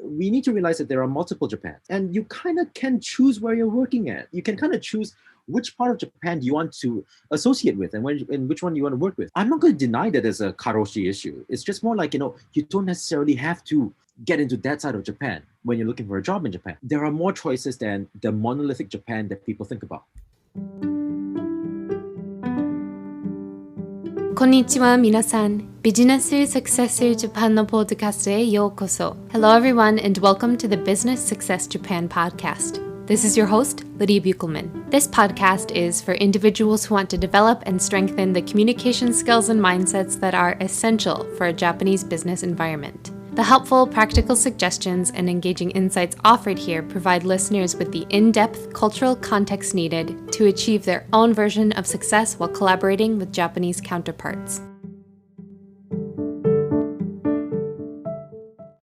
we need to realize that there are multiple Japans, and you kind of can choose where you're working at. You can kind of choose which part of Japan do you want to associate with and which one you want to work with. I'm not going to deny that there's a karoshi issue. It's just more like, you don't necessarily have to get into that side of Japan when you're looking for a job in Japan. There are more choices than the monolithic Japan that people think about. こんにちは皆さん。ビジネスサクセス Japan のポッドキャストへようこそ。Hello everyone and welcome to the Business Success Japan podcast. This is your host, Lydia Buchelman. This podcast is for individuals who want to develop and strengthen the communication skills and mindsets that are essential for a Japanese business environment. The helpful, practical suggestions and engaging insights offered here provide listeners with the in-depth cultural context needed to achieve their own version of success while collaborating with Japanese counterparts.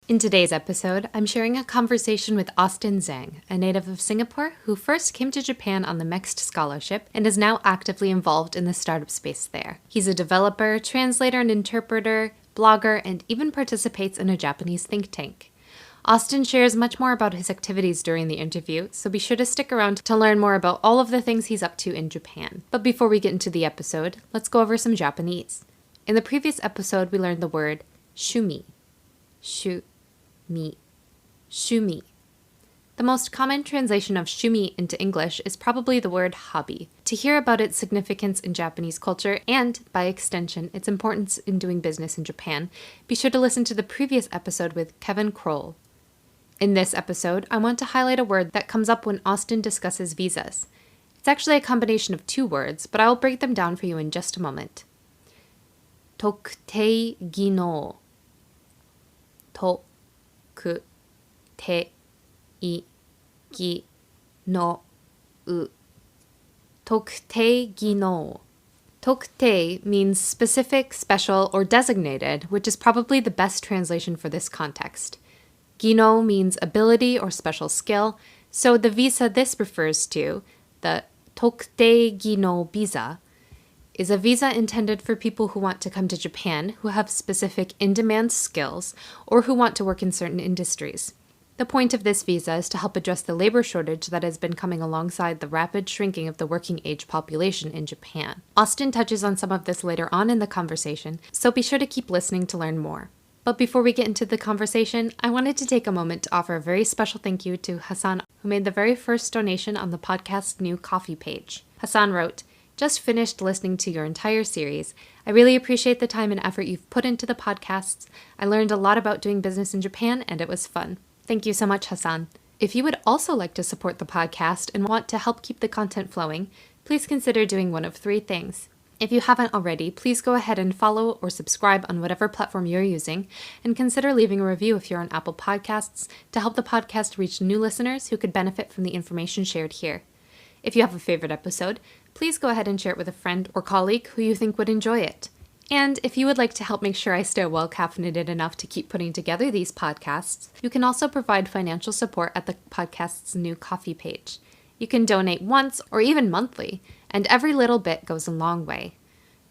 In today's episode, I'm sharing a conversation with Austin Zeng, a native of Singapore who first came to Japan on the MEXT scholarship and is now actively involved in the startup space there. He's a developer, translator and interpreter, blogger, and even participates in a Japanese think tank. Austin shares much more about his activities during the interview, so be sure to stick around to learn more about all of the things he's up to in Japan. But before we get into the episode, let's go over some Japanese. In the previous episode, we learned the word shumi. Shumi. The most common translation of shumi into English is probably the word hobby. To hear about its significance in Japanese culture and, by extension, its importance in doing business in Japan, be sure to listen to the previous episode with Kevin Kroll. In this episode, I want to highlight a word that comes up when Austin discusses visas. It's actually a combination of two words, but I will break them down for you in just a moment. 特定技能 特定技能 特定技能 特定means specific, special, or designated, which is probably the best translation for this context. Gino means ability or special skill, so the visa this refers to, the 特定技能 visa, is a visa intended for people who want to come to Japan who have specific in-demand skills or who want to work in certain industries. The point of this visa is to help address the labor shortage that has been coming alongside the rapid shrinking of the working age population in Japan. Austin touches on some of this later on in the conversation, so be sure to keep listening to learn more. But before we get into the conversation, I wanted to take a moment to offer a very special thank you to Hassan, who made the very first donation on the podcast's new coffee page. Hassan wrote, "Just finished listening to your entire series. I really appreciate the time and effort you've put into the podcasts. I learned a lot about doing business in Japan, and it was fun." Thank you so much, Hassan. If you would also like to support the podcast and want to help keep the content flowing, please consider doing one of three things. If you haven't already, please go ahead and follow or subscribe on whatever platform you're using, and consider leaving a review if you're on Apple Podcasts to help the podcast reach new listeners who could benefit from the information shared here. If you have a favorite episode, please go ahead and share it with a friend or colleague who you think would enjoy it. And if you would like to help make sure I stay well caffeinated enough to keep putting together these podcasts, you can also provide financial support at the podcast's new coffee page. You can donate once or even monthly, and every little bit goes a long way.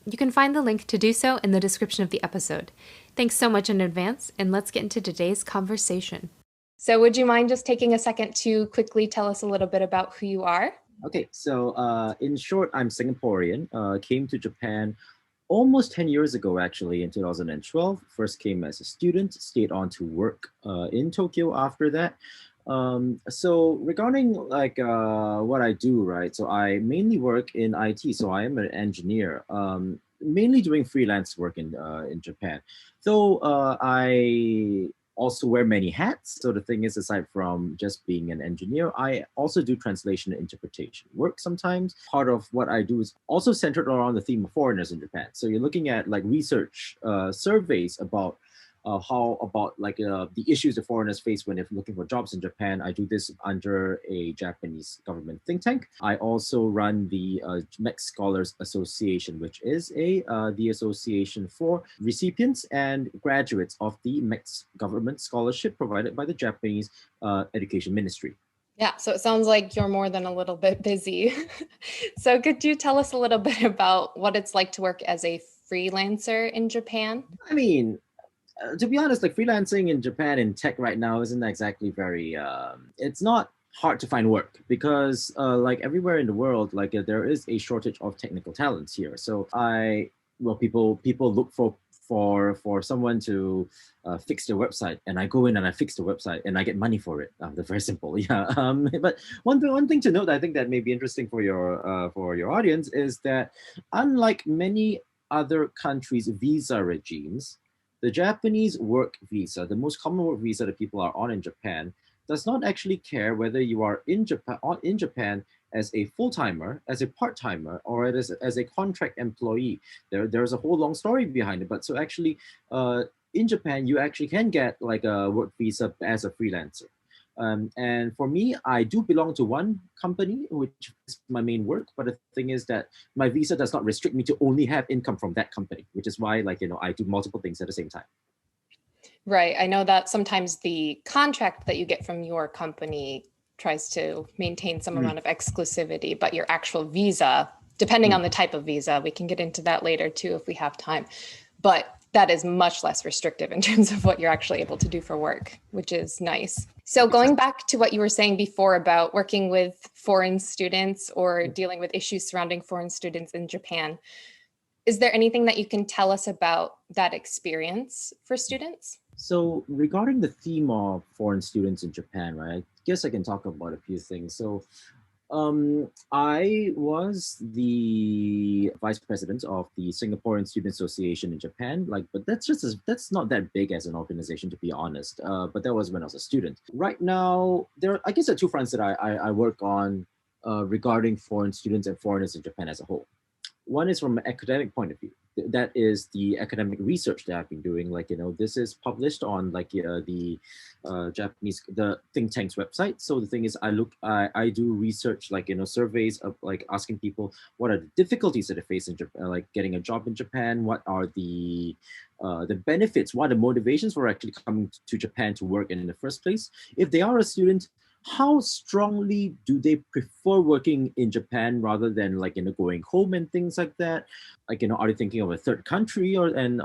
You can find the link to do so in the description of the episode. Thanks so much in advance, and let's get into today's conversation. So would you mind just taking a second to quickly tell us a little bit about who you are? Okay, so in short, I'm Singaporean, came to Japan almost 10 years ago, actually, in 2012. First came as a student, stayed on to work in Tokyo after that. So regarding what I do, right? So I mainly work in IT, so I am an engineer, mainly doing freelance work in Japan. Though I also wear many hats. So the thing is, aside from just being an engineer, I also do translation and interpretation work sometimes. Part of what I do is also centered around the theme of foreigners in Japan. So you're looking at research surveys about the issues that foreigners face when they're looking for jobs in Japan. I do this under a Japanese government think tank. I also run the MEXT Scholars Association, which is the association for recipients and graduates of the MEXT government scholarship provided by the Japanese Education Ministry. Yeah, so it sounds like you're more than a little bit busy. So could you tell us a little bit about what it's like to work as a freelancer in Japan? I mean, To be honest, like freelancing in Japan in tech right now isn't exactly very. It's not hard to find work because like everywhere in the world, like there is a shortage of technical talents here. So people look for someone to fix their website, and I go in and I fix the website and I get money for it. They're very simple, yeah. But one thing to note, I think that may be interesting for your audience is that unlike many other countries' visa regimes, the Japanese work visa, the most common work visa that people are on in Japan, does not actually care whether you are in Japan as a full-timer, as a part-timer, or as a contract employee. There's a whole long story behind it. But so actually, in Japan, you actually can get like a work visa as a freelancer. And for me, I do belong to one company, which is my main work. But the thing is that my visa does not restrict me to only have income from that company, which is why, like, I do multiple things at the same time. Right. I know that sometimes the contract that you get from your company tries to maintain some amount of exclusivity, but your actual visa, depending on the type of visa, we can get into that later too if we have time. But that is much less restrictive in terms of what you're actually able to do for work, which is nice. So going back to what you were saying before about working with foreign students or dealing with issues surrounding foreign students in Japan, is there anything that you can tell us about that experience for students? So regarding the theme of foreign students in Japan, right? I guess I can talk about a few things. So I was the vice president of the Singaporean Student Association in Japan. But that's not that big as an organization, to be honest. But that was when I was a student. Right now, I guess there are two fronts that I work on regarding foreign students and foreigners in Japan as a whole. One is from an academic point of view. That is the academic research that I've been doing. This is published on the Japanese think tank's website. So the thing is, I do research, surveys of asking people what are the difficulties that they face in Japan, like getting a job in Japan. What are the benefits? What are the motivations for actually coming to Japan to work in the first place? If they are a student, how strongly do they prefer working in Japan rather than going home and things like that? Are they thinking of a third country and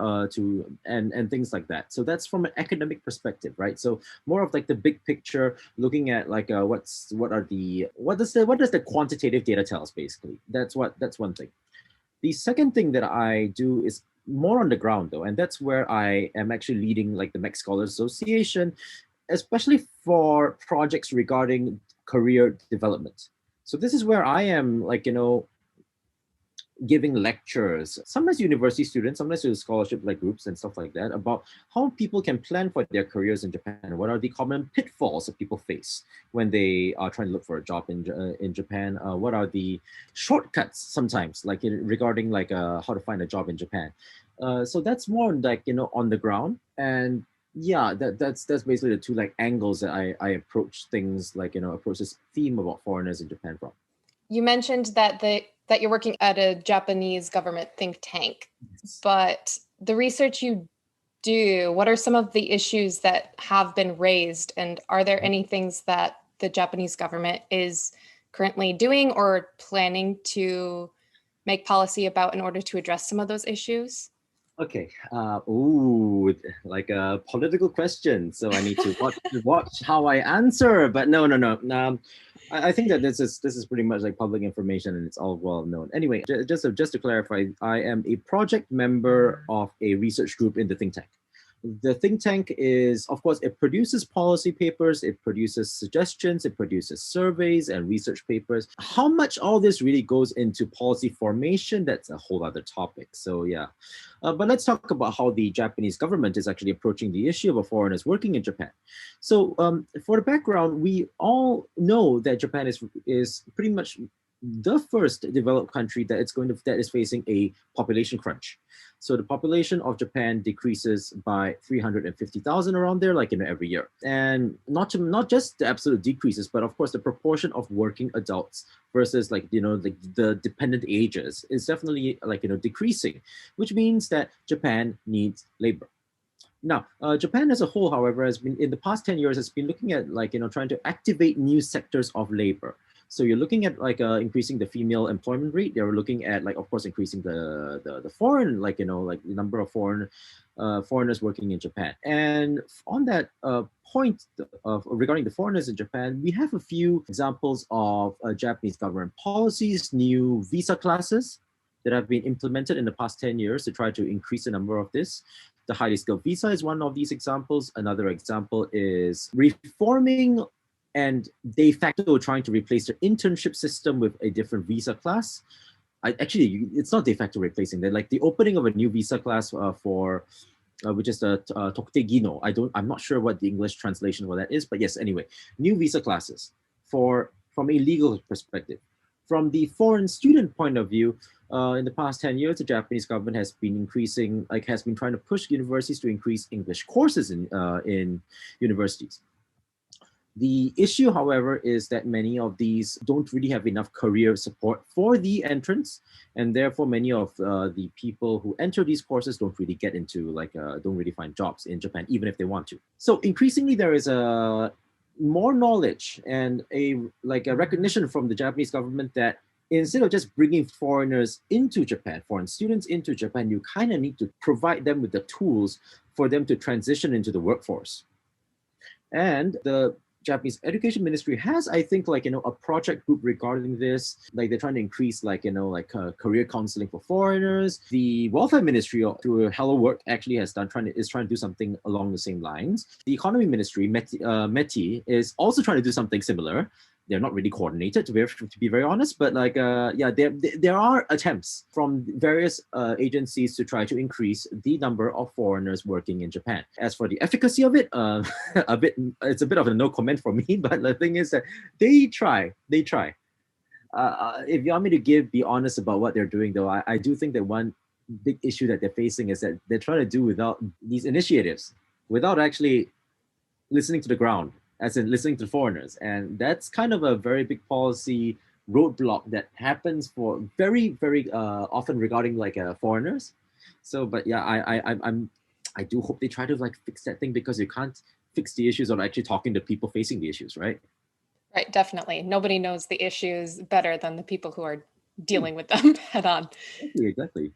things like that? So that's from an academic perspective, right? So more of the big picture, looking at what does the quantitative data tell us, basically. That's one thing. The second thing that I do is more on the ground though, and that's where I am actually leading the MEXT Scholars Association, especially for projects regarding career development. So this is where I am giving lectures, sometimes university students, sometimes to scholarship groups and stuff like that, about how people can plan for their careers in Japan. What are the common pitfalls that people face when they are trying to look for a job in Japan? What are the shortcuts sometimes, regarding how to find a job in Japan? So that's more on the ground. And yeah, that's basically the two angles that I approach things, approach this theme about foreigners in Japan from. You mentioned that you're working at a Japanese government think tank, but the research you do, what are some of the issues that have been raised, and are there any things that the Japanese government is currently doing or planning to make policy about in order to address some of those issues? Okay. A political question. So I need to watch how I answer. But no. I think that this is pretty much public information and it's all well known. Anyway, just to clarify, I am a project member of a research group in the think tank. The think tank is, of course, it produces policy papers, it produces suggestions, it produces surveys and research papers. How much all this really goes into policy formation, that's a whole other topic. So yeah, but let's talk about how the Japanese government is actually approaching the issue of foreigners working in Japan. So for the background, we all know that Japan is pretty much the first developed country that is facing a population crunch. So the population of Japan decreases by 350,000 around there, every year. And not just the absolute decreases, but of course the proportion of working adults versus the dependent ages is definitely decreasing, which means that Japan needs labor. Now, Japan as a whole, however, has been in the past 10 years has been looking at trying to activate new sectors of labor. So you're looking at like increasing the female employment rate. They're looking at like, of course, increasing the foreign, like, like the number of foreigners working in Japan. And on that point of regarding the foreigners in Japan, we have a few examples of Japanese government policies, new visa classes that have been implemented in the past 10 years to try to increase the number of this. The highly skilled visa is one of these examples. Another example is reforming and de facto trying to replace the internship system with a different visa class. Actually, it's not de facto replacing. They're like the opening of a new visa class which is the toku te. I'm not sure what the English translation for that is, but yes, anyway, new visa classes from a legal perspective. From the foreign student point of view, in the past 10 years, the Japanese government has been trying to push universities to increase English courses in universities. The issue, however, is that many of these don't really have enough career support for the entrance, and therefore many of the people who enter these courses don't really get into don't really find jobs in Japan, even if they want to. So increasingly, there is more knowledge and a recognition from the Japanese government that instead of just bringing foreigners into Japan, foreign students into Japan, you kind of need to provide them with the tools for them to transition into the workforce. And the Japanese Education Ministry has, I think, a project group regarding this. Like they're trying to increase, career counseling for foreigners. The Welfare Ministry, through Hello Work, actually is trying to do something along the same lines. The Economy Ministry, MEXT, is also trying to do something similar. They're not really coordinated, to be very honest, but there are attempts from various agencies to try to increase the number of foreigners working in Japan. As for the efficacy of it, it's a bit of a no comment for me, but the thing is that they try. If you want me to be honest about what they're doing, though, I do think that one big issue that they're facing is that they're trying to do without these initiatives, without actually listening to the ground, as in listening to foreigners. And that's kind of a very big policy roadblock that happens for very, very often regarding foreigners. So, but yeah, I do hope they try to fix that thing, because you can't fix the issues without actually talking to people facing the issues, right? Right, definitely. Nobody knows the issues better than the people who are dealing with them head on. Exactly.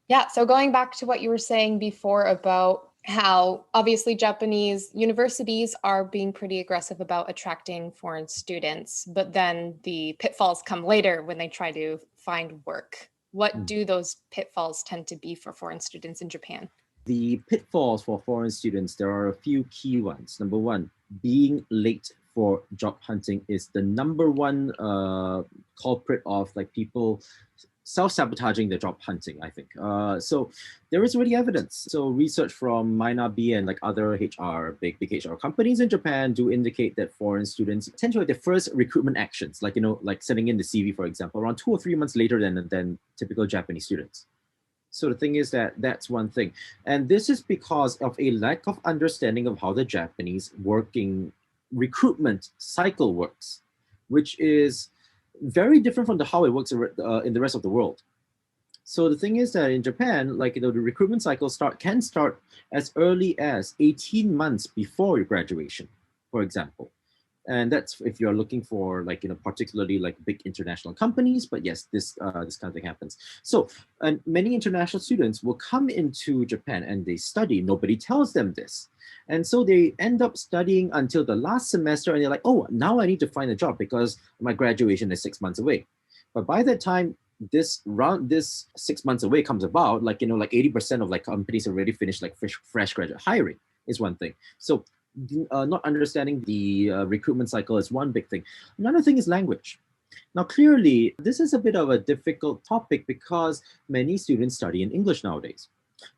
Yeah, so going back to what you were saying before about how obviously Japanese universities are being pretty aggressive about attracting foreign students, but then the pitfalls come later when they try to find work. What do those pitfalls tend to be for foreign students in Japan? The pitfalls for foreign students, there are a few key ones. Number one, being late for job hunting is the number one culprit of people self-sabotaging the job hunting, I think. So there is already evidence. So research from Minabe and other big HR companies in Japan do indicate that foreign students tend to have their first recruitment actions, like sending in the CV, for example, around 2 or 3 months later than typical Japanese students. So the thing is that that's one thing. And this is because of a lack of understanding of how the Japanese working recruitment cycle works, which is very different from how it works in the rest of the world. So the thing is that in Japan, the recruitment cycle can start as early as 18 months before your graduation, for example. And that's if you're looking for particularly big international companies. But yes, this kind of thing happens. So, and many international students will come into Japan and they study. Nobody tells them this. And so they end up studying until the last semester, and they're like, oh, now I need to find a job because my graduation is 6 months away. But by the time this 6 months away comes about, 80% of companies already finished fresh graduate hiring is one thing. So not understanding the recruitment cycle is one big thing. Another thing is language. Now, clearly, this is a bit of a difficult topic because many students study in English nowadays.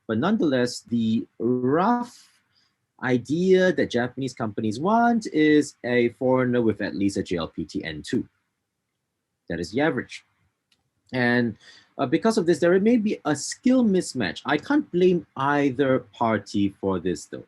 But nonetheless, the rough idea that Japanese companies want is a foreigner with at least a JLPT N2. That is the average. And because of this, there may be a skill mismatch. I can't blame either party for this, though.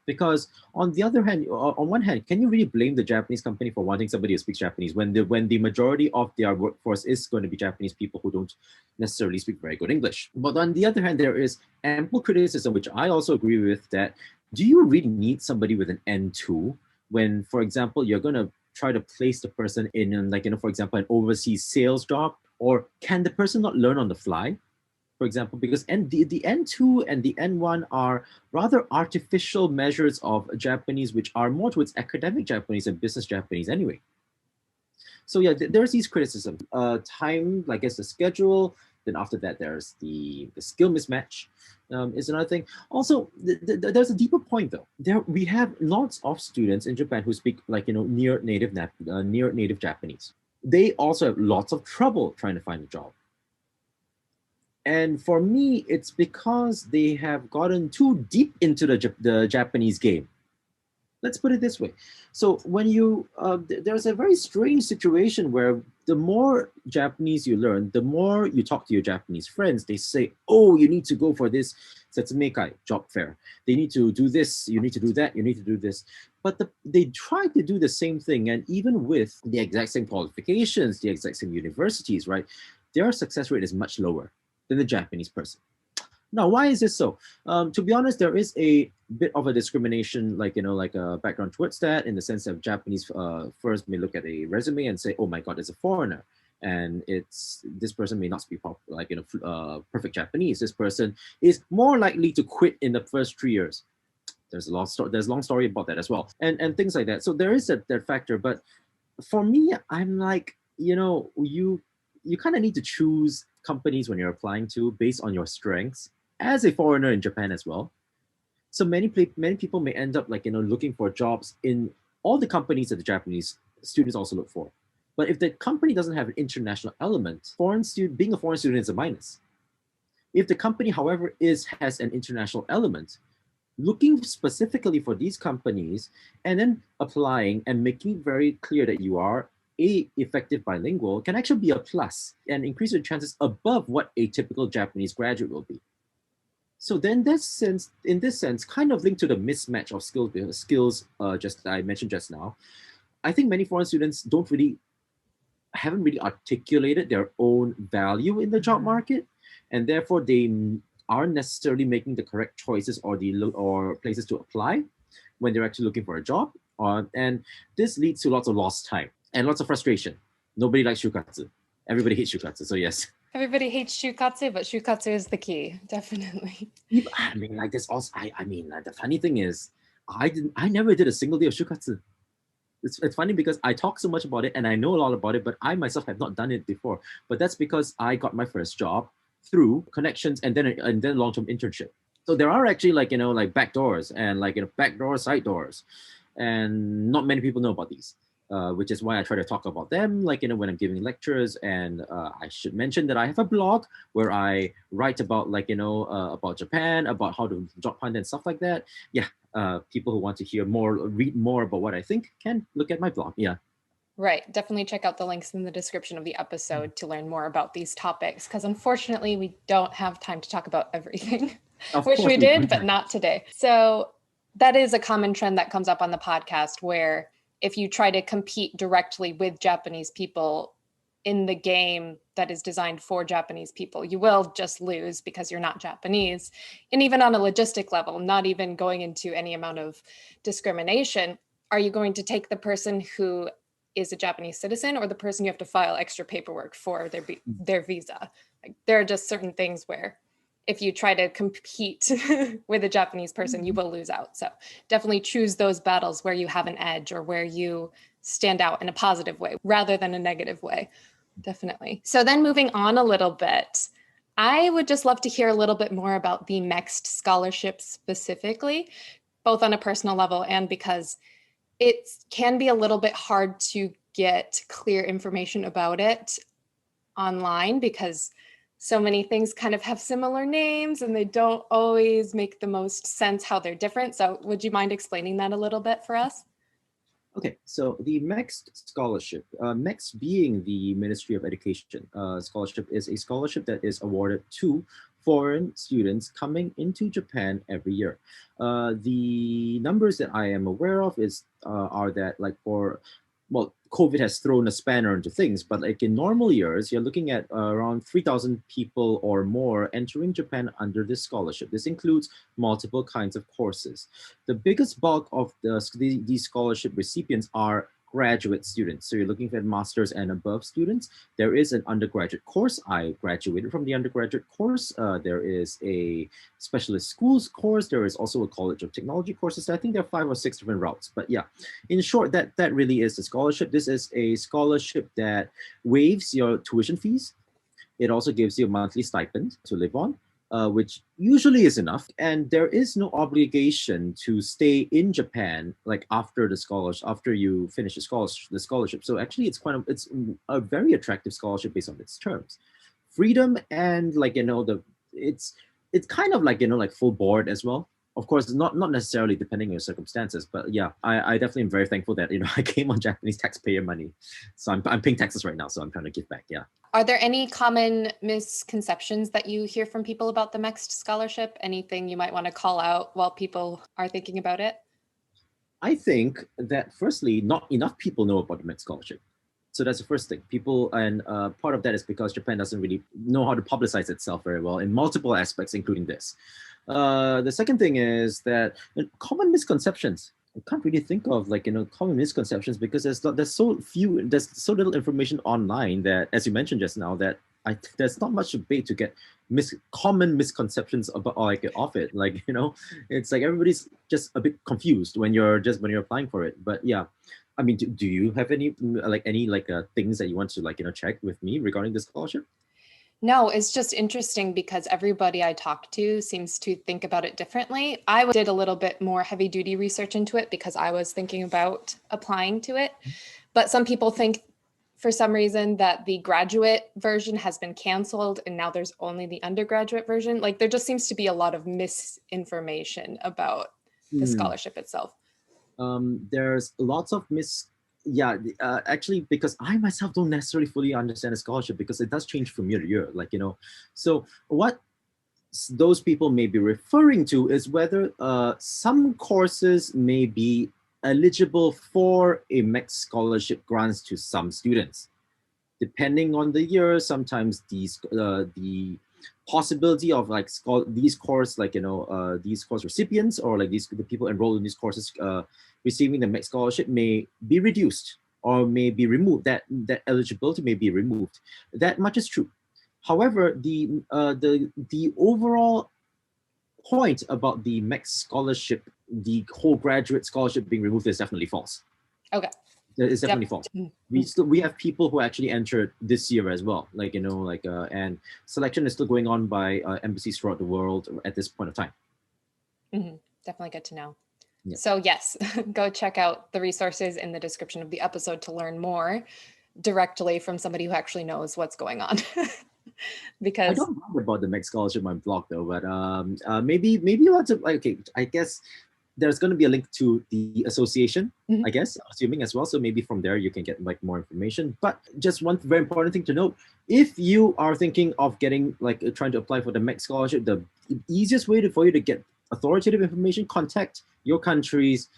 Because on the other hand, on one hand, can you really blame the Japanese company for wanting somebody who speaks Japanese when the majority of their workforce is going to be Japanese people who don't necessarily speak very good English? But on the other hand, there is ample criticism, which I also agree with, that do you really need somebody with an N2 when, for example, you're going to try to place the person in like, for example, an overseas sales job? Or can the person not learn on the fly? For example, because the N2 and the N1 are rather artificial measures of Japanese, which are more towards academic Japanese and business Japanese anyway. So yeah, there's these criticisms. Time, I guess the schedule, then after that, there's the skill mismatch is another thing. Also, there's a deeper point though. We have lots of students in Japan who speak like, near native Japanese. They also have lots of trouble trying to find a job. And for me, it's because they have gotten too deep into the Japanese game. Let's put it this way. So when there's a very strange situation where the more Japanese you learn, the more you talk to your Japanese friends, they say, oh, you need to go for this setsumekai, job fair. They need to do this, you need to do that, you need to do this. But they try to do the same thing. And even with the exact same qualifications, the exact same universities, right, their success rate is much lower than the Japanese person. Now, why is this so? To be honest, there is a bit of a discrimination, like a background towards that, in the sense that Japanese first may look at a resume and say, "Oh my God, it's a foreigner," and this person may not speak perfect Japanese. This person is more likely to quit in the first 3 years. There's a long story about that as well, and things like that. So there is that factor. But for me, I'm like, you kind of need to choose companies when you're applying to based on your strengths as a foreigner in Japan as well. So many people may end up looking for jobs in all the companies that the Japanese students also look for. But if the company doesn't have an international element, being a foreign student is a minus. If the company, however, has an international element, looking specifically for these companies and then applying and making it very clear that you are effective bilingual can actually be a plus and increase your chances above what a typical Japanese graduate will be. So then in this sense, kind of linked to the mismatch of skills just that I mentioned just now, I think many foreign students haven't really articulated their own value in the job market, and therefore they aren't necessarily making the correct choices or places to apply when they're actually looking for a job. And this leads to lots of lost time and lots of frustration. Nobody likes shukatsu. Everybody hates shukatsu, so yes. Everybody hates shukatsu, but shukatsu is the key, definitely. I mean, like this also, the funny thing is, I never did a single day of shukatsu. It's funny because I talk so much about it and I know a lot about it, but I myself have not done it before. But that's because I got my first job through connections and then long-term internship. So there are actually back doors and back doors, side doors, and not many people know about these. Which is why I try to talk about them, when I'm giving lectures. And I should mention that I have a blog where I write about, about Japan, about how to job hunt and stuff like that. Yeah, people who want to read more about what I think can look at my blog. Yeah. Right. Definitely check out the links in the description of the episode to learn more about these topics, because unfortunately we don't have time to talk about everything, which we did, but not today. So that is a common trend that comes up on the podcast, where if you try to compete directly with Japanese people in the game that is designed for Japanese people, you will just lose because you're not Japanese. And even on a logistic level, not even going into any amount of discrimination, are you going to take the person who is a Japanese citizen or the person you have to file extra paperwork for their visa? There are just certain things where if you try to compete with a Japanese person, you will lose out. So definitely choose those battles where you have an edge or where you stand out in a positive way rather than a negative way. Definitely. So then moving on a little bit, I would just love to hear a little bit more about the MEXT scholarship specifically, both on a personal level and because it can be a little bit hard to get clear information about it online, because so many things kind of have similar names and they don't always make the most sense how they're different. So would you mind explaining that a little bit for us? Okay, so the MEXT scholarship, MEXT being the Ministry of Education scholarship, is a scholarship that is awarded to foreign students coming into Japan every year. The numbers that I am aware of are that COVID has thrown a spanner into things, but in normal years, you're looking at around 3,000 people or more entering Japan under this scholarship. This includes multiple kinds of courses. The biggest bulk of these scholarship recipients are graduate students. So you're looking at master's and above students. There is an undergraduate course. I graduated from the undergraduate course. There is a specialist schools course. There is also a College of Technology courses. So I think there are 5 or 6 different routes. But yeah, in short, that really is a scholarship. This is a scholarship that waives your tuition fees. It also gives you a monthly stipend to live on, which usually is enough. And there is no obligation to stay in Japan like after you finish the scholarship. So actually, it's a very attractive scholarship based on its terms, freedom, and it's kind of like full board as well. Of course, not necessarily depending on your circumstances, but yeah, I definitely am very thankful that I came on Japanese taxpayer money, so I'm paying taxes right now, so I'm trying to give back. Yeah. Are there any common misconceptions that you hear from people about the MEXT scholarship? Anything you might want to call out while people are thinking about it? I think that firstly, not enough people know about the MEXT scholarship. So that's the first thing. People, and part of that is because Japan doesn't really know how to publicize itself very well in multiple aspects, including this. The second thing is that common misconceptions. I can't really think of common misconceptions because there's so little information online that, as you mentioned just now, that there's not much debate to get common misconceptions about of it. It's like everybody's just a bit confused when you're applying for it. But yeah, I mean, do you have any things that you want to check with me regarding this scholarship? No, it's just interesting because everybody I talk to seems to think about it differently. I did a little bit more heavy duty research into it because I was thinking about applying to it. But some people think for some reason that the graduate version has been canceled and now there's only the undergraduate version. Like there just seems to be a lot of misinformation about the scholarship itself. There's lots of actually, because I myself don't necessarily fully understand a scholarship because it does change from year to year, so what those people may be referring to is whether some courses may be eligible for a MEXT scholarship grants to some students. Depending on the year, sometimes the possibility of these course recipients or the people enrolled in these courses receiving the MEXT scholarship may be reduced or may be removed. That eligibility may be removed. That much is true. However, the overall point about the MEXT scholarship, the whole graduate scholarship being removed, is definitely false. Okay. It's definitely false. We have people who actually entered this year as well, and selection is still going on by embassies throughout the world at this point of time. Definitely good to know. Yeah. So yes, go check out the resources in the description of the episode to learn more directly from somebody who actually knows what's going on. Because I don't know about the MEXT scholarship on my blog though, but maybe lots of I guess there's going to be a link to the association, I guess, assuming as well. So maybe from there you can get more information. But just one very important thing to note: if you are thinking of getting trying to apply for the MEXT scholarship, the easiest way for you to get authoritative information, contact your country's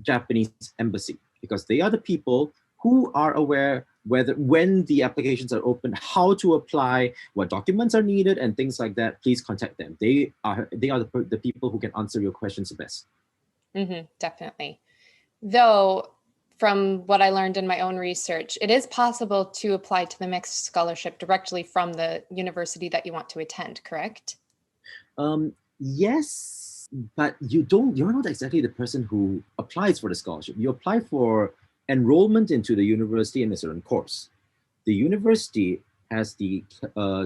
Japanese embassy, because they are the people who are aware when the applications are open, how to apply, what documents are needed, and things like that. Please contact them. They are the people who can answer your questions the best. Definitely. Though, from what I learned in my own research, it is possible to apply to the MEXT scholarship directly from the university that you want to attend, correct? Yes, but you're not exactly the person who applies for the scholarship. You apply for enrollment into the university in a certain course. The university has the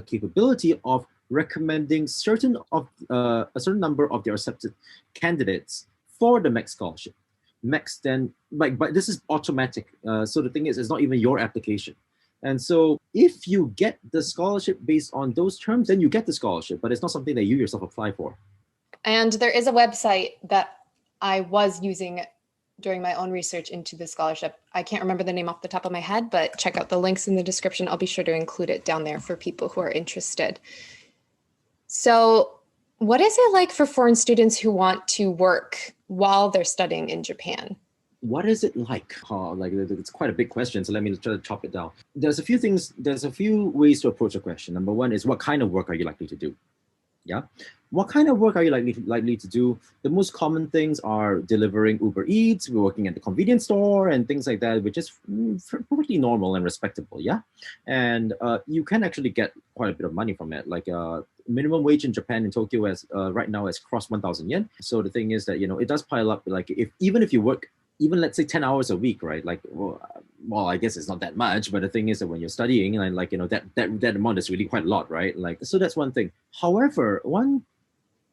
capability of recommending a certain number of their accepted candidates for the MEXT scholarship. MEXT then, but this is automatic. So the thing is, it's not even your application. And so if you get the scholarship based on those terms, then you get the scholarship, but it's not something that you yourself apply for. And there is a website that I was using during my own research into the scholarship. I can't remember the name off the top of my head, but check out the links in the description. I'll be sure to include it down there for people who are interested. So what is it like for foreign students who want to work while they're studying in Japan? What is it like? It's quite a big question, so let me try to chop it down. There's a few ways to approach a question. Number one is, what kind of work are you likely to do? Yeah. What kind of work are you likely to do? The most common things are delivering Uber Eats, working at the convenience store, and things like that, which is perfectly normal and respectable. Yeah, and you can actually get quite a bit of money from it. Like minimum wage in Japan in Tokyo has right now has crossed 1,000 yen. So the thing is that it does pile up. Like even if you work even let's say 10 hours a week, right? Like, well, I guess it's not that much, but the thing is that when you're studying, and like, that amount is really quite a lot, right? Like, so that's one thing. However, one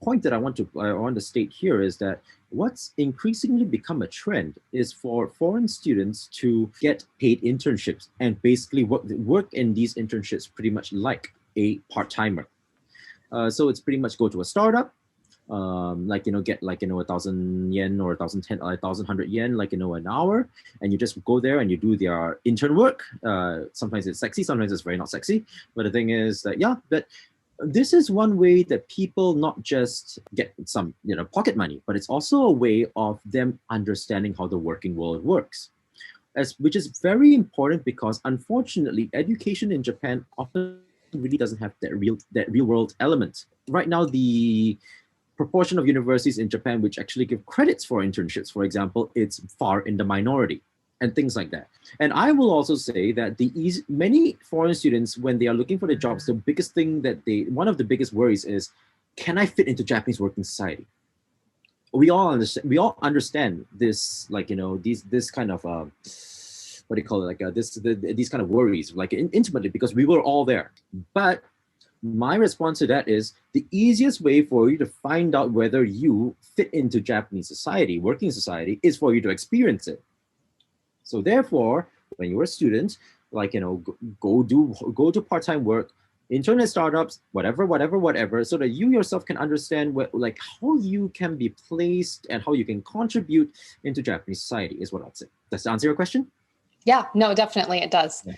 point that I want to state here is that what's increasingly become a trend is for foreign students to get paid internships and basically work in these internships pretty much like a part-timer. So it's pretty much go to a startup, get 1,000 yen or 1,100 yen, an hour, and you just go there and you do their intern work. Sometimes it's sexy, sometimes it's very not sexy. But the thing is that, yeah, that this is one way that people not just get some, pocket money, but it's also a way of them understanding how the working world works. Which is very important because unfortunately, education in Japan often really doesn't have that real world element. Right now, the proportion of universities in Japan which actually give credits for internships, for example, it's far in the minority and things like that. And I will also say that many foreign students, when they are looking for the jobs, the biggest thing one of the biggest worries is, can I fit into Japanese working society? We all understand this, this kind of what do you call it, these kind of worries, intimately, because we were all there. But my response to that is the easiest way for you to find out whether you fit into Japanese society, working society, is for you to experience it. So therefore, when you're a student, go to part-time work, internet startups, whatever, so that you yourself can understand how you can be placed and how you can contribute into Japanese society is what I'd say. Does that answer your question? Yeah, no, definitely it does. Yeah.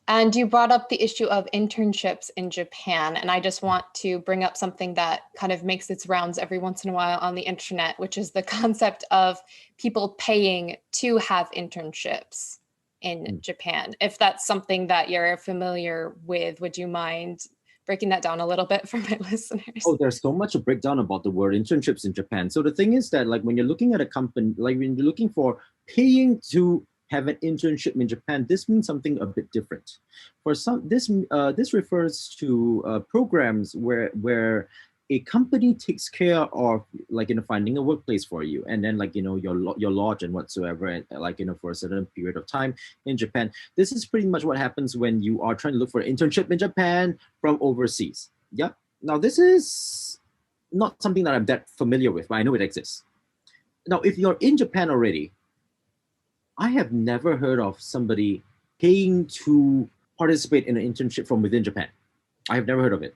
And you brought up the issue of internships in Japan. And I just want to bring up something that kind of makes its rounds every once in a while on the internet, which is the concept of people paying to have internships in Japan. If that's something that you're familiar with, would you mind breaking that down a little bit for my listeners? Oh, there's so much to break down about the word internships in Japan. So the thing is that when you're looking at a company, when you're looking for paying to have an internship in Japan, this means something a bit different. For some, this refers to programs where a company takes care of finding a workplace for you, and then your lodge and whatsoever, and for a certain period of time in Japan. This is pretty much what happens when you are trying to look for an internship in Japan from overseas. Yeah. Now this is not something that I'm that familiar with, but I know it exists. Now, if you're in Japan already, I have never heard of somebody paying to participate in an internship from within Japan. I have never heard of it.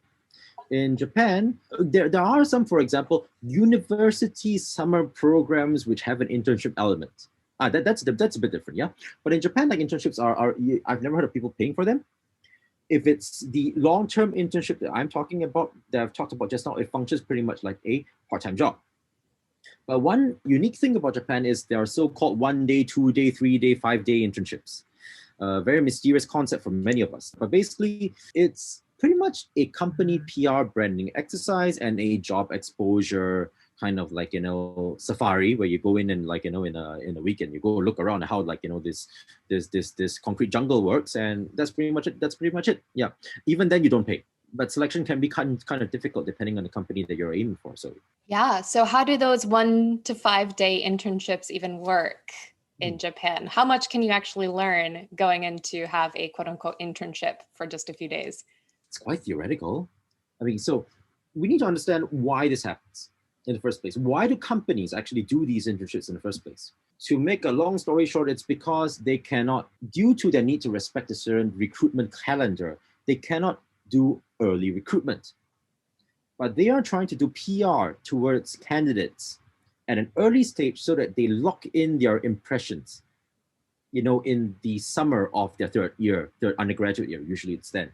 In Japan, there are some, for example, university summer programs which have an internship element. That's a bit different, yeah. But in Japan, internships are I've never heard of people paying for them. If it's the long-term internship that I'm talking about, that I've talked about just now, it functions pretty much like a part-time job. But one unique thing about Japan is there are so-called 1 day, 2 day, 3 day, 5 day internships. Very mysterious concept for many of us. But basically, it's pretty much a company PR branding exercise and a job exposure kind of safari where you go in and in a weekend you go look around how this concrete jungle works, and that's pretty much it. Yeah. Even then you don't pay. But selection can be kind of difficult depending on the company that you're aiming for. So yeah. So how do those 1 to 5 day internships even work in Japan? How much can you actually learn going in to have a quote unquote internship for just a few days? It's quite theoretical. I mean, so we need to understand why this happens in the first place. Why do companies actually do these internships in the first place? To make a long story short, it's because they cannot, due to their need to respect a certain recruitment calendar, they cannot do early recruitment. But they are trying to do PR towards candidates at an early stage so that they lock in their impressions, in the summer of their third undergraduate year, usually it's then.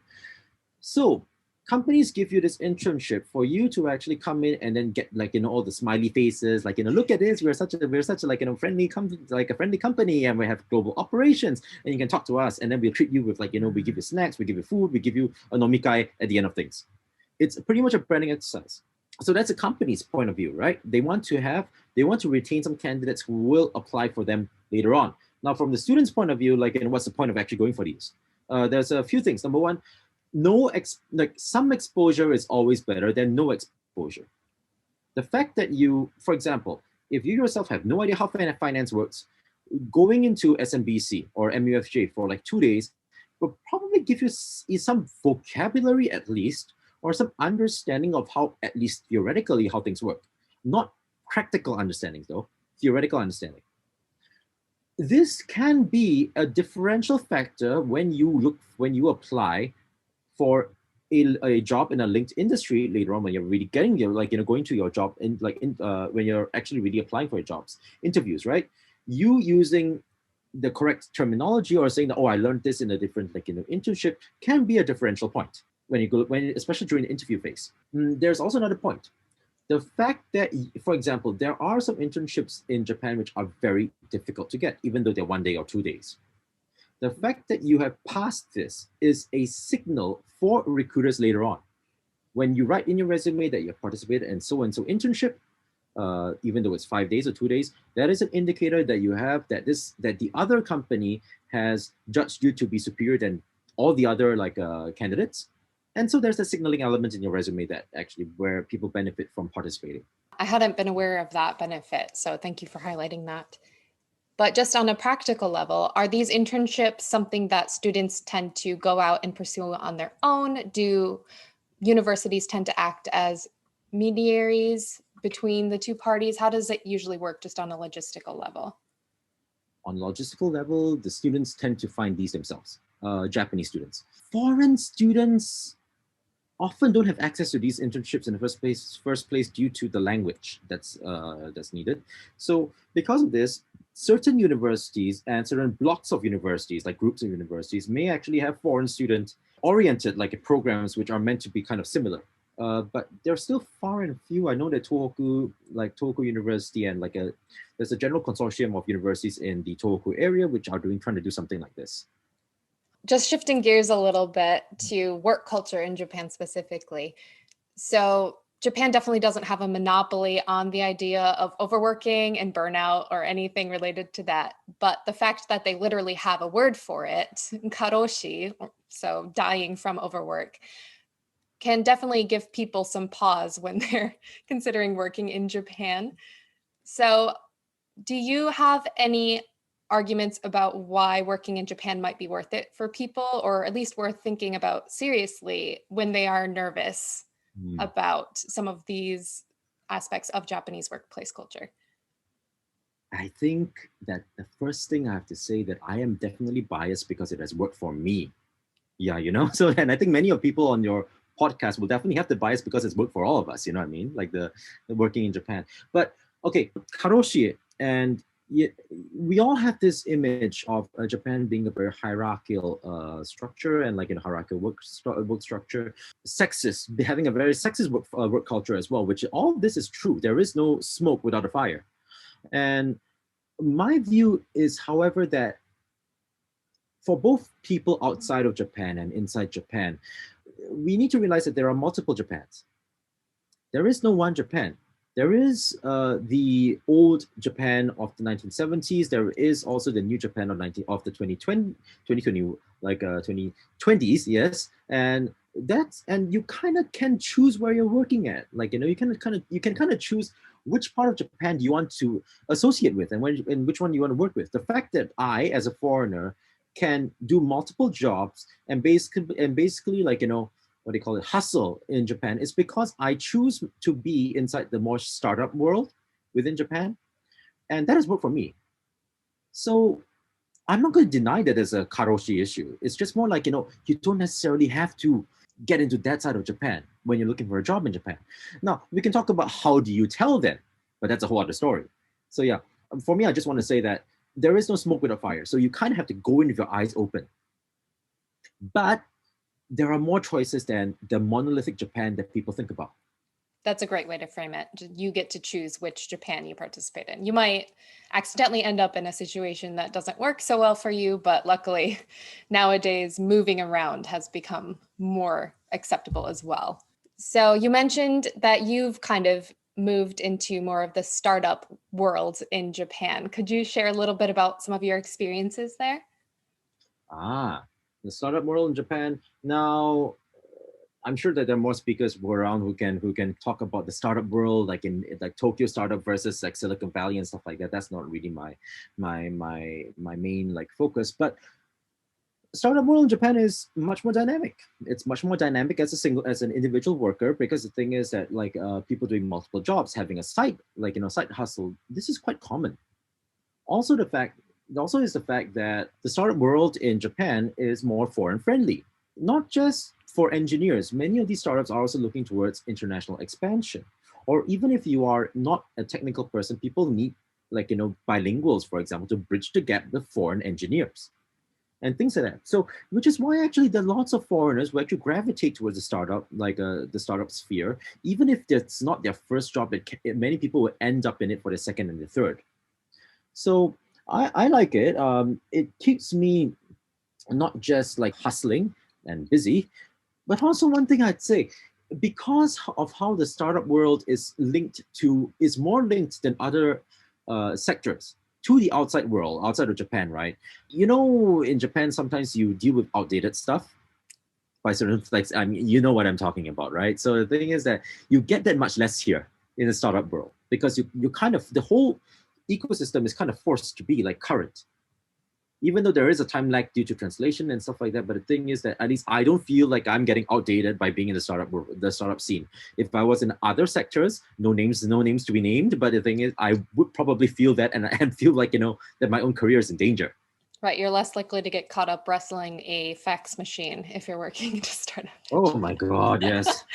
So companies give you this internship for you to actually come in and then get all the smiley faces, look at this, we're such a friendly company, and we have global operations, and you can talk to us, and then we'll treat you with we give you snacks, we give you food, we give you a nomikai at the end of things. It's pretty much a branding exercise. So that's a company's point of view, right? They want to retain some candidates who will apply for them later on. Now, from the student's point of view, like, and what's the point of actually going for these? There's a few things. Number one, some exposure is always better than no exposure. The fact that you, for example, if you yourself have no idea how finance works, going into SMBC or MUFJ for like 2 days will probably give you some vocabulary at least, or some understanding of how, at least theoretically, how things work. Not practical understanding though, theoretical understanding. This can be a differential factor when you apply for a job in a linked industry later on, when you're really getting your, going to your job when you're actually really applying for your jobs, interviews, right? You using the correct terminology or saying that, oh, I learned this in a different, internship, can be a differential point especially during the interview phase. There's also another point. The fact that, for example, there are some internships in Japan which are very difficult to get, even though they're 1 day or 2 days. The fact that you have passed this is a signal for recruiters later on. When you write in your resume that you've participated in so-and-so internship, even though it's 5 days or 2 days, that is an indicator that you have that the other company has judged you to be superior than all the other candidates. And so there's a signaling element in your resume that actually where people benefit from participating. I hadn't been aware of that benefit, so thank you for highlighting that. But just on a practical level, are these internships something that students tend to go out and pursue on their own? Do universities tend to act as mediaries between the two parties? How does it usually work just on a logistical level? On logistical level, the students tend to find these themselves, Japanese students. Foreign students often don't have access to these internships in the first place due to the language that's needed. So because of this, certain universities and certain blocks of universities, like groups of universities, may actually have foreign student oriented programs which are meant to be kind of similar. But they're still far and few. I know that Tohoku University and there's a general consortium of universities in the Tohoku area which are trying to do something like this. Just shifting gears a little bit to work culture in Japan specifically. So Japan definitely doesn't have a monopoly on the idea of overworking and burnout or anything related to that. But the fact that they literally have a word for it, karoshi, so dying from overwork, can definitely give people some pause when they're considering working in Japan. So do you have any arguments about why working in Japan might be worth it for people, or at least worth thinking about seriously when they are nervous about some of these aspects of Japanese workplace culture? I think that the first thing I have to say that I am definitely biased because it has worked for me. Yeah, So, and I think many of people on your podcast will definitely have the bias because it's worked for all of us, you know what I mean? Like the working in Japan. But okay, karoshi, and we all have this image of Japan being a very hierarchical structure and hierarchical work structure, sexist, having a very sexist work culture as well, which all of this is true. There is no smoke without a fire. And my view is, however, that for both people outside of Japan and inside Japan, we need to realize that there are multiple Japans. There is no one Japan. There is the old Japan of the 1970s. There is also the new Japan of the 2020s, yes. And you kind of can choose where you're working at. You can kind of choose which part of Japan do you want to associate with and which one you want to work with. The fact that I, as a foreigner, can do multiple jobs and basically what they call it, hustle in Japan, is because I choose to be inside the more startup world within Japan. And that has worked for me. So I'm not going to deny that there's a karoshi issue. It's just more you don't necessarily have to get into that side of Japan when you're looking for a job in Japan. Now, we can talk about how do you tell them, but that's a whole other story. So yeah, for me, I just want to say that there is no smoke without fire. So you kind of have to go in with your eyes open. But there are more choices than the monolithic Japan that people think about. That's a great way to frame it. You get to choose which Japan you participate in. You might accidentally end up in a situation that doesn't work so well for you, but luckily nowadays moving around has become more acceptable as well. So you mentioned that you've kind of moved into more of the startup world in Japan. Could you share a little bit about some of your experiences there? Ah, the startup world in Japan. Now, I'm sure that there are more speakers around who can talk about the startup world, like in like Tokyo startup versus like Silicon Valley and stuff like that. That's not really my main like focus. But startup world in Japan is much more dynamic. It's much more dynamic as an individual worker, because the thing is that like people doing multiple jobs, having a side side hustle. This is quite common. Also, is the fact that the startup world in Japan is more foreign friendly, not just for engineers. Many of these startups are also looking towards international expansion. Or even if you are not a technical person, people need bilinguals, for example, to bridge the gap with foreign engineers and things like that. So, which is why actually there are lots of foreigners who actually gravitate towards the startup, the startup sphere, even if it's not their first job. Many people will end up in it for the second and the third. So I like it. It keeps me not just like hustling and busy, but also one thing I'd say, because of how the startup world is more linked than other sectors to the outside world, outside of Japan, right? In Japan, sometimes you deal with outdated stuff by certain, like, I mean, you know what I'm talking about, right? So the thing is that you get that much less here in the startup world, because you kind of, the whole ecosystem is kind of forced to be like current, even though there is a time lag due to translation and stuff like that. But the thing is that at least I don't feel like I'm getting outdated by being in the startup scene. If I was in other sectors, no names to be named, but the thing is, I would probably feel that, and feel like that my own career is in danger. Right, you're less likely to get caught up wrestling a fax machine if you're working to start up. Oh my God, yes.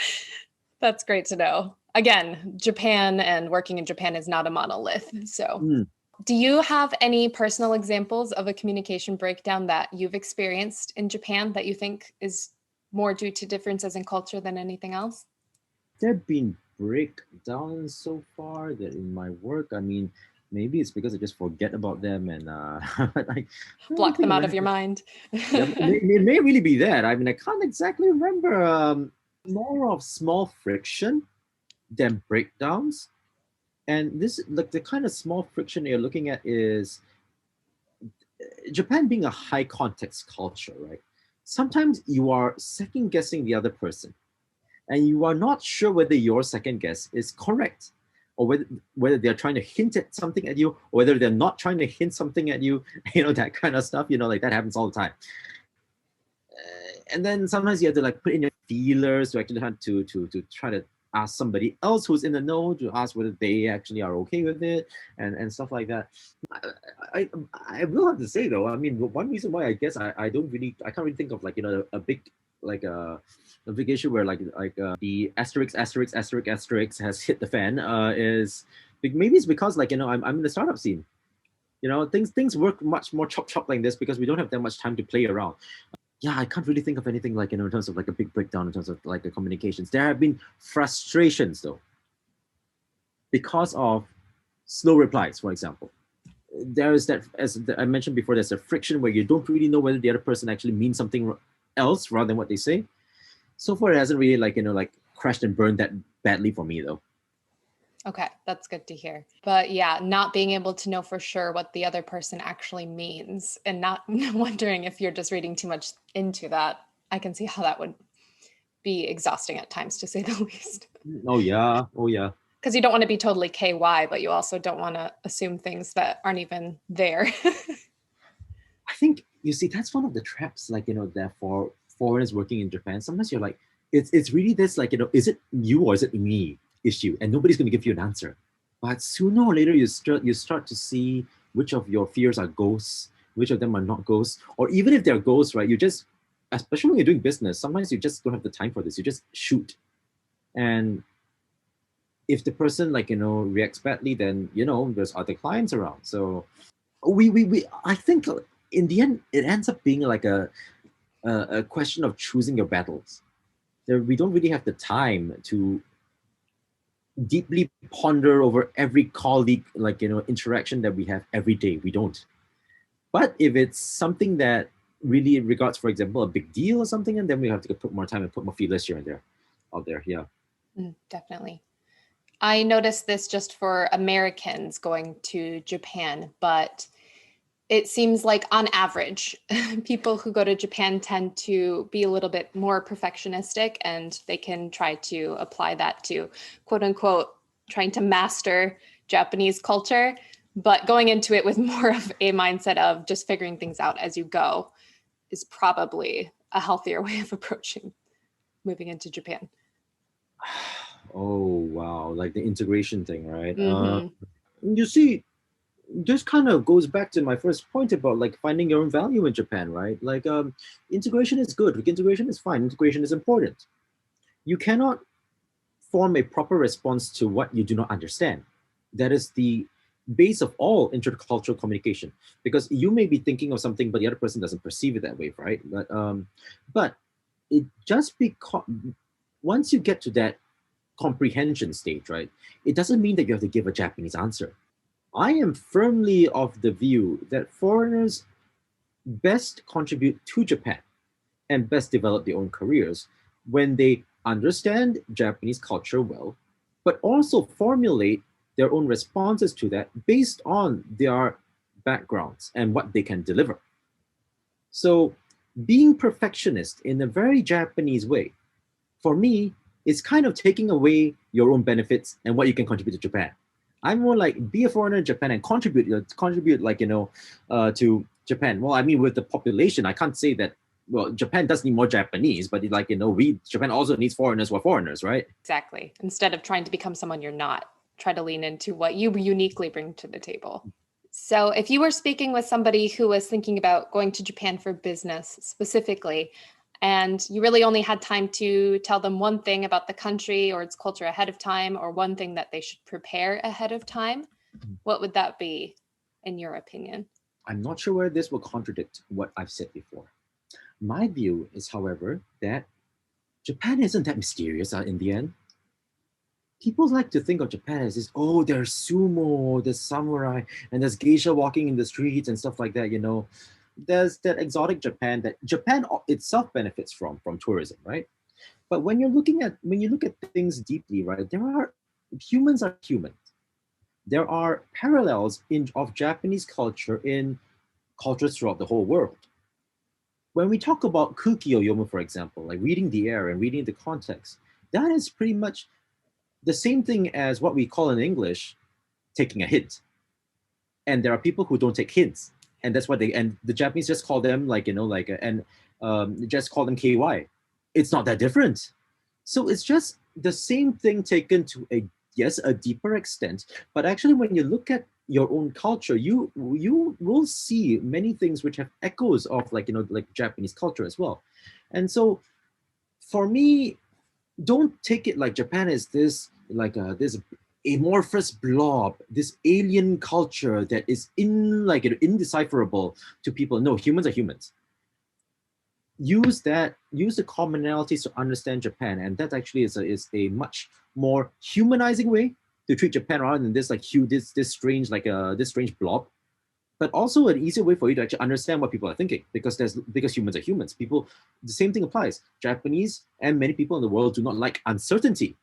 That's great to know. Again, Japan and working in Japan is not a monolith. So, do you have any personal examples of a communication breakdown that you've experienced in Japan that you think is more due to differences in culture than anything else? There have been breakdowns so far that in my work, I mean, maybe it's because I just forget about them and I Block them out of your mind. Yeah, it may really be that. I mean, I can't exactly remember. More of small friction than breakdowns. And this, like, the kind of small friction you're looking at is Japan being a high context culture, right? Sometimes you are second guessing the other person, and you are not sure whether your second guess is correct, or whether they're trying to hint at something at you, or whether they're not trying to hint something at you, that kind of stuff, like that happens all the time. And then sometimes you have to like put in your feelers to actually have to try to ask somebody else who's in the know, to ask whether they actually are okay with it, and stuff like that. I will have to say though, I mean, one reason why I guess I can't really think of like a big like a big issue where the asterisk has hit the fan is maybe it's because I'm in the startup scene. Things work much more chop like this because we don't have that much time to play around. Yeah, I can't really think of anything like in terms of like a big breakdown in terms of like the communications. There have been frustrations though, because of slow replies, for example. There is that, as I mentioned before, there's a friction where you don't really know whether the other person actually means something else rather than what they say. So far, it hasn't really like crashed and burned that badly for me though. Okay, that's good to hear. But yeah, not being able to know for sure what the other person actually means and not wondering if you're just reading too much into that, I can see how that would be exhausting at times, to say the least. Oh yeah. Because you don't want to be totally KY, but you also don't want to assume things that aren't even there. I think, you see, that's one of the traps, that for foreigners working in Japan. Sometimes you're like, it's really this, is it you or is it me issue? And nobody's going to give you an answer. But sooner or later, you start to see which of your fears are ghosts, which of them are not ghosts. Or even if they're ghosts, right, you just, especially when you're doing business, sometimes you just don't have the time for this. You just shoot. And if the person reacts badly, then there's other clients around. So I think in the end it ends up being like a question of choosing your battles. We don't really have the time to deeply ponder over every colleague interaction that we have every day. We don't. But if it's something that really regards, for example, a big deal or something, and then we have to put more time and put more feelers here and there out there. Yeah. Definitely. I noticed this just for Americans going to Japan, but it seems like on average, people who go to Japan tend to be a little bit more perfectionistic, and they can try to apply that to quote unquote trying to master Japanese culture, but going into it with more of a mindset of just figuring things out as you go is probably a healthier way of approaching moving into Japan. Oh, wow. Like the integration thing, right? Mm-hmm. You see, this kind of goes back to my first point about like finding your own value in Japan, right? Like integration is good. Like, integration is fine. Integration is important. You cannot form a proper response to what you do not understand. That is the base of all intercultural communication, because you may be thinking of something, but the other person doesn't perceive it that way, right? But it just because once you get to that comprehension stage, right, it doesn't mean that you have to give a Japanese answer. I am firmly of the view that foreigners best contribute to Japan and best develop their own careers when they understand Japanese culture well, but also formulate their own responses to that based on their backgrounds and what they can deliver. So, being perfectionist in a very Japanese way, for me, is kind of taking away your own benefits and what you can contribute to Japan. I'm more like be a foreigner in Japan and contribute like to Japan. Well, I mean, with the population, I can't say that. Well, Japan does need more Japanese, but like we Japan also needs foreigners who are foreigners, right? Exactly. Instead of trying to become someone you're not, try to lean into what you uniquely bring to the table. So, if you were speaking with somebody who was thinking about going to Japan for business specifically, and you really only had time to tell them one thing about the country or its culture ahead of time, or one thing that they should prepare ahead of time, what would that be, in your opinion? I'm not sure whether this will contradict what I've said before. My view is, however, that Japan isn't that mysterious in the end. People like to think of Japan as this, oh, there's sumo, there's samurai, and there's geisha walking in the streets and stuff like that. There's that exotic Japan that Japan itself benefits from tourism, right? But when you look at things deeply, right, humans are human. There are parallels of Japanese culture in cultures throughout the whole world. When we talk about kuki or yomu, for example, like reading the air and reading the context, that is pretty much the same thing as what we call in English taking a hint. And there are people who don't take hints, and that's what and the Japanese just call them just call them KY. It's not that different. So it's just the same thing taken to a deeper extent. But actually, when you look at your own culture, you will see many things which have echoes of like Japanese culture as well. And so for me, don't take it like Japan is this this amorphous blob, this alien culture that is indecipherable to people. No, humans are humans. Use the commonalities to understand Japan, and that actually is a much more humanizing way to treat Japan rather than this this strange blob. But also an easier way for you to actually understand what people are thinking, because humans are humans. The same thing applies. Japanese and many people in the world do not like uncertainty.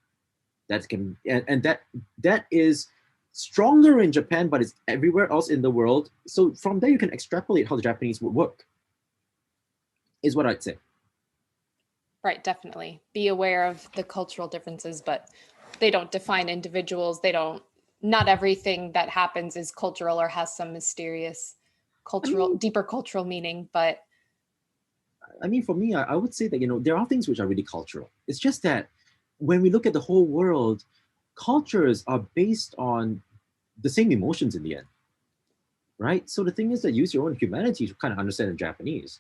That is stronger in Japan, but it's everywhere else in the world. So from there, you can extrapolate how the Japanese would work, is what I'd say. Right, definitely. Be aware of the cultural differences, but they don't define individuals. Not everything that happens is cultural or has some mysterious deeper cultural meaning. But I mean, for me, I would say that, there are things which are really cultural. It's just that when we look at the whole world, cultures are based on the same emotions in the end, right? So the thing is that use your own humanity to kind of understand the Japanese.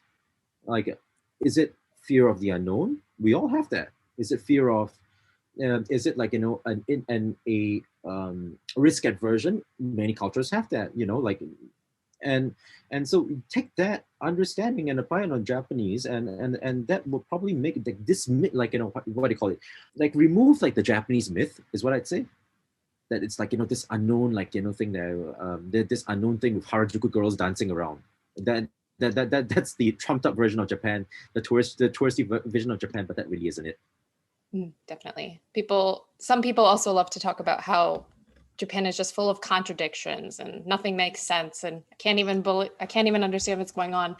Like, is it fear of the unknown? We all have that. Is it fear of is it like risk aversion? Many cultures have that, and so take that understanding and apply it on Japanese, and that will probably make this myth, what do you call it, like remove like the Japanese myth, is what I'd say. That it's this unknown thing there, this unknown thing with Harajuku girls dancing around. That's the trumped up version of Japan, the touristy vision of Japan, but that really isn't it. Definitely. Some people also love to talk about how Japan is just full of contradictions and nothing makes sense, and I can't even understand what's going on.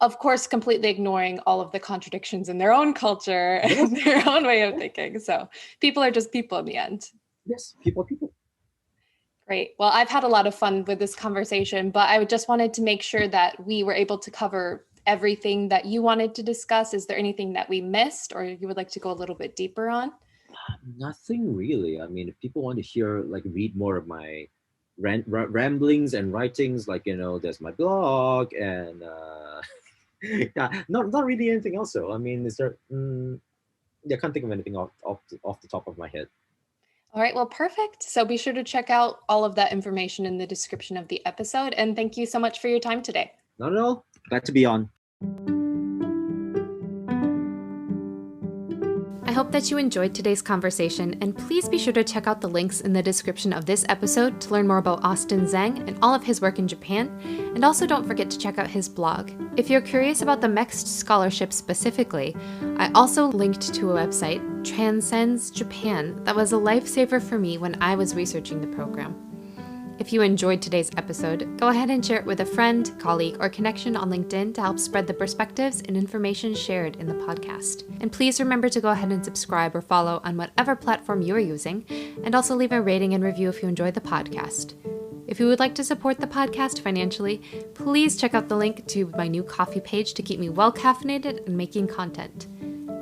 Of course, completely ignoring all of the contradictions in their own culture and their own way of thinking. So people are just people in the end. Yes, people. Great. Well, I've had a lot of fun with this conversation, but I just wanted to make sure that we were able to cover everything that you wanted to discuss. Is there anything that we missed or you would like to go a little bit deeper on? Nothing really. I mean, if people want to read more of my ramblings and writings, there's my blog and yeah, not really anything else. So, I mean, is there? I can't think of anything off the top of my head. All right, well, perfect. So be sure to check out all of that information in the description of the episode. And thank you so much for your time today. Not at all. Glad to be on. I hope that you enjoyed today's conversation, and please be sure to check out the links in the description of this episode to learn more about Austin Zeng and all of his work in Japan, and also don't forget to check out his blog. If you're curious about the MEXT scholarship specifically, I also linked to a website, Transcends Japan, that was a lifesaver for me when I was researching the program. If you enjoyed today's episode, go ahead and share it with a friend, colleague, or connection on LinkedIn to help spread the perspectives and information shared in the podcast. And please remember to go ahead and subscribe or follow on whatever platform you're using, and also leave a rating and review if you enjoyed the podcast. If you would like to support the podcast financially, please check out the link to my new coffee page to keep me well caffeinated and making content.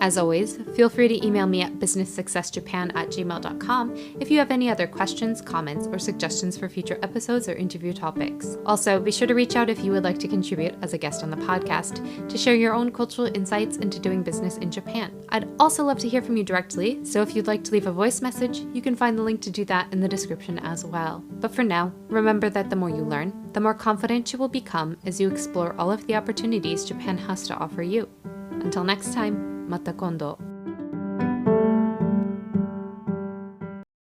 As always, feel free to email me at businesssuccessjapan@gmail.com if you have any other questions, comments, or suggestions for future episodes or interview topics. Also, be sure to reach out if you would like to contribute as a guest on the podcast to share your own cultural insights into doing business in Japan. I'd also love to hear from you directly, so if you'd like to leave a voice message, you can find the link to do that in the description as well. But for now, remember that the more you learn, the more confident you will become as you explore all of the opportunities Japan has to offer you. Until next time, また今度。